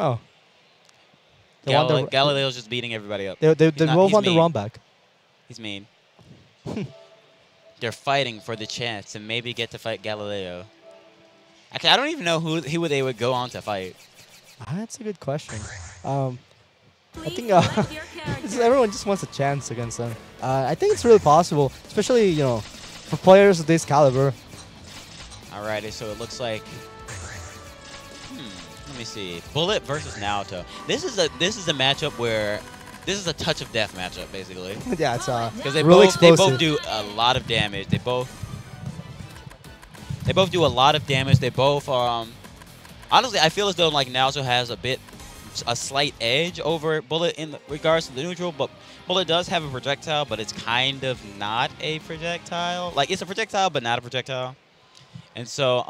Oh. Galileo's just beating everybody up. They both want the run back. He's mean. They're fighting for the chance to maybe get to fight Galileo. Actually, I don't even know who they would go on to fight. That's a good question. I think everyone just wants a chance against them. I think it's really possible, especially, you know, for players of this caliber. Alrighty, so it looks like let me see. Bullet versus Naoto. This is a matchup where this is a touch of death matchup, basically. Yeah, it's because they really both do a lot of damage. They both do a lot of damage. They both honestly, I feel as though like Naoto has a slight edge over Bullet in regards to the neutral, but Bullet does have a projectile, but it's kind of not a projectile. Like, it's a projectile, but not a projectile. And so,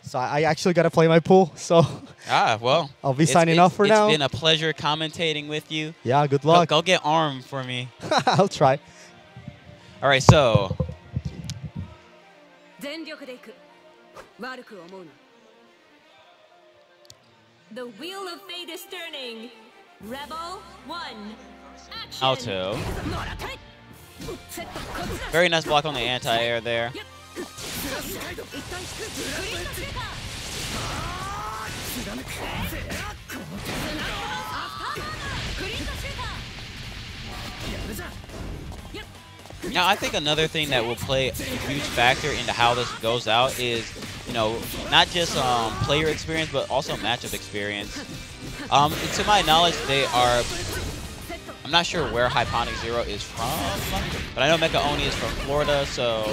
so I actually got to play my pool, so... well. I'll be signing off for now. It's been a pleasure commentating with you. Yeah, good luck. Go get armed for me. I'll try. All right, so... The wheel of fate is turning. Rebel 1. Action. Alto. Very nice block on the anti-air there. Now, I think another thing that will play a huge factor into how this goes out is, you know, not just player experience, but also matchup experience. To my knowledge, they are... I'm not sure where HyponicZero is from, but I know Mecha Oni is from Florida, so...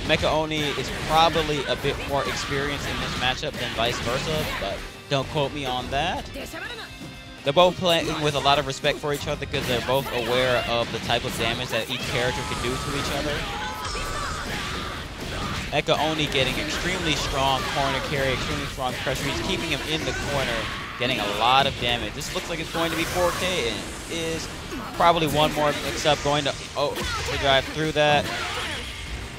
Mecha Oni is probably a bit more experienced in this matchup than vice versa, but don't quote me on that. They're both playing with a lot of respect for each other because they're both aware of the type of damage that each character can do to each other. Mecha Oni getting extremely strong corner carry, extremely strong pressure. He's keeping him in the corner, getting a lot of damage. This looks like it's going to be 4K, and is probably one more mix-up going to drive through that.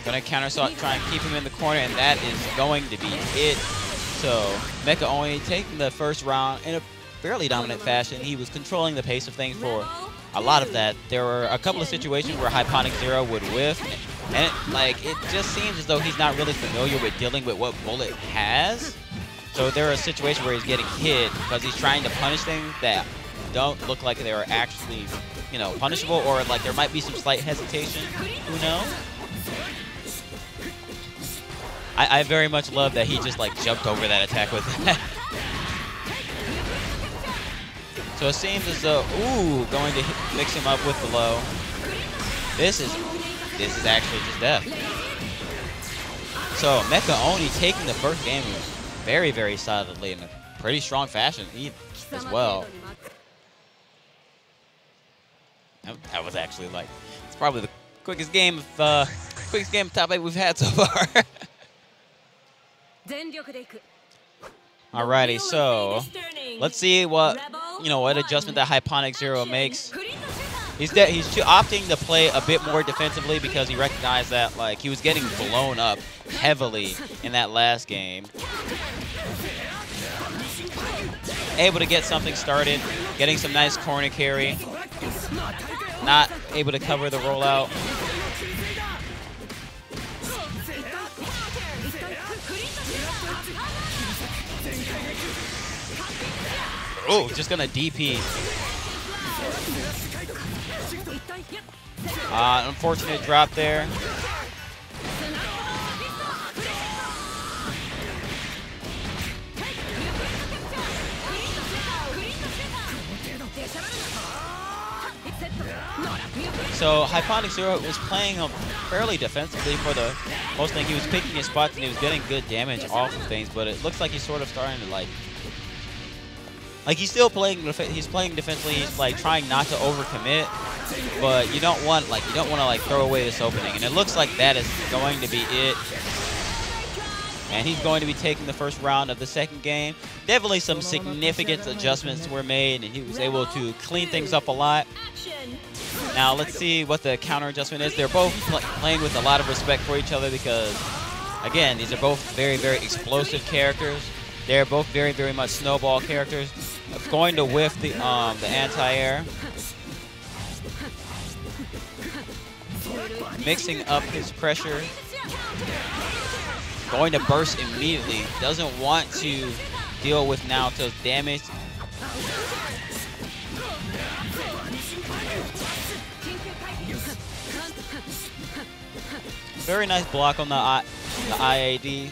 Gonna counter try and keep him in the corner, and that is going to be it. So Mecha Oni taking the first round in a fairly dominant fashion. He was controlling the pace of things for a lot of that. There were a couple of situations where HyponicZero would whiff, and it just seems as though he's not really familiar with dealing with what Bullet has. So there are situations where he's getting hit because he's trying to punish things that don't look like they are actually, you know, punishable, or like there might be some slight hesitation. Who knows? I very much love that he just like jumped over that attack with that. So it seems as though, going to mix him up with the low. This is actually just death. So Mecha Oni taking the first game very, very solidly in a pretty strong fashion as well. That was actually like, it's probably the quickest game of top 8 we've had so far. Alrighty, so let's see what adjustment that HyponicZero makes. He's opting to play a bit more defensively because he recognized that like he was getting blown up heavily in that last game. Able to get something started, getting some nice corner carry. Not able to cover the rollout. Oh, just gonna DP. Unfortunate drop there. So HyponicZero was playing fairly defensively for the most thing. He was picking his spots and he was getting good damage off of things, but it looks like he's sort of starting to like he's still playing. He's playing defensively. He's like trying not to overcommit, but you don't want to throw away this opening. And it looks like that is going to be it. And he's going to be taking the first round of the second game. Definitely some significant adjustments were made, and he was able to clean things up a lot. Now let's see what the counter adjustment is. They're both playing with a lot of respect for each other because, again, these are both very, very explosive characters. They're both very, very much snowball characters. Going to whiff the anti-air. Mixing up his pressure. Going to burst immediately. Doesn't want to deal with Naoto's damage. Very nice block on the IAD.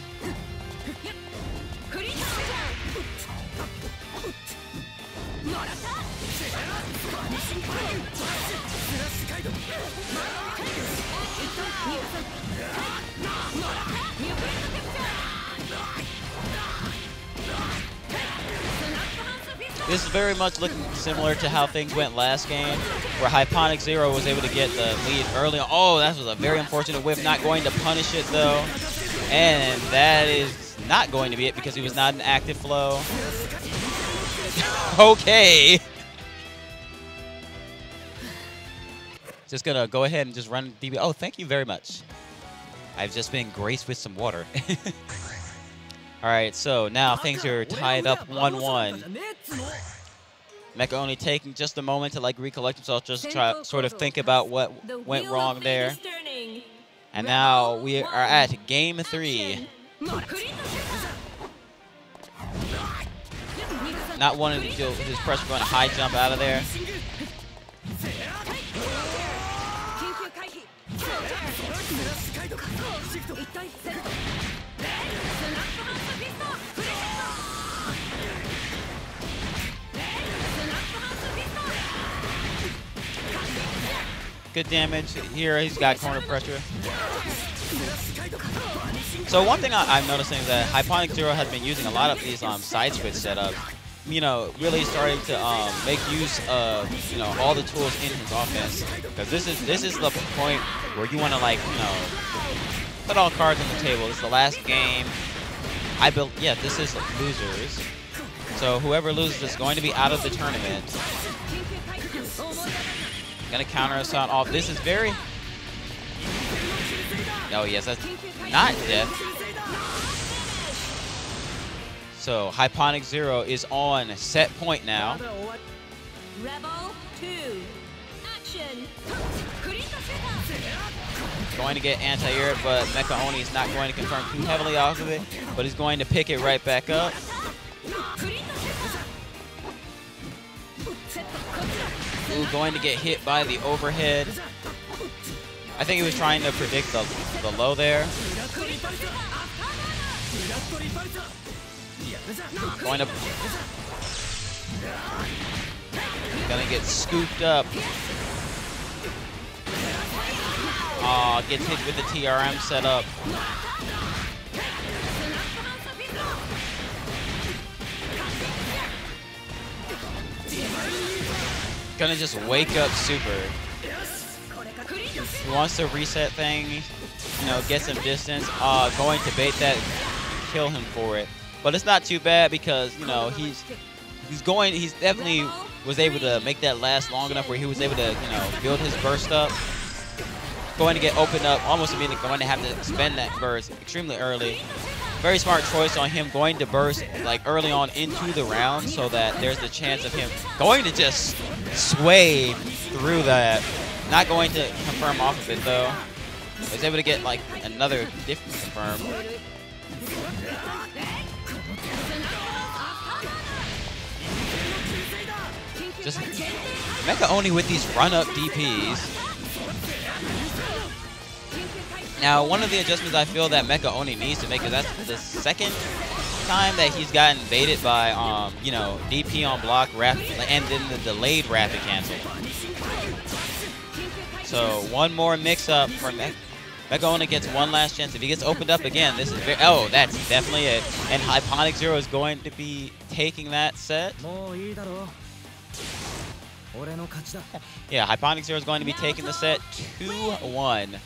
This is very much looking similar to how things went last game, where HyponicZero was able to get the lead early on. Oh, that was a very unfortunate whiff. Not going to punish it, though. And that is not going to be it because he was not in active flow. Okay. Just going to go ahead and just run DB. Oh, thank you very much. I've just been graced with some water. All right, so now things are tied up 1-1. Mecha Oni taking just a moment to recollect himself, just try sort of think about what went wrong there. And now we are at game 3. Not wanting to deal with his pressure, going to high jump out of there. Good damage here. He's got corner pressure. So one thing I'm noticing is that HyponicZero has been using a lot of these side switch setups. You know, really starting to make use of all the tools in his offense, because this is the point where you want to put all cards on the table. This is the last game. Yeah, this is losers. So whoever loses is going to be out of the tournament. Gonna counter us out off. This is very. Oh yes, that's not death. So HyponicZero is on set point now. Rebel 2. Action. Going to get anti-air, but Mecha Oni is not going to confirm too heavily off of it, but he's going to pick it right back up. Ooh, going to get hit by the overhead. I think he was trying to predict the low there. Gonna get scooped up. Aw, gets hit with the TRM setup. Gonna just wake up super. He wants to reset things, get some distance. Going to bait that, kill him for it. But it's not too bad because, he's definitely was able to make that last long enough where he was able to, build his burst up. Going to get opened up almost immediately, going to have to spend that burst extremely early. Very smart choice on him going to burst early on into the round so that there's the chance of him going to just sway through that. Not going to confirm off of it though. Was able to get another different confirm. Just Mecha Oni with these run-up DPs. Now, one of the adjustments I feel that Mecha Oni needs to make is that's the second time that he's gotten baited by, DP on block, and then the delayed rapid cancel. So one more mix-up for Mecha Oni gets one last chance. If he gets opened up again, this is very. Oh, that's definitely it. And HyponicZero is going to be taking that set. Yeah, HyponicZero is going to be taking the set 2-1.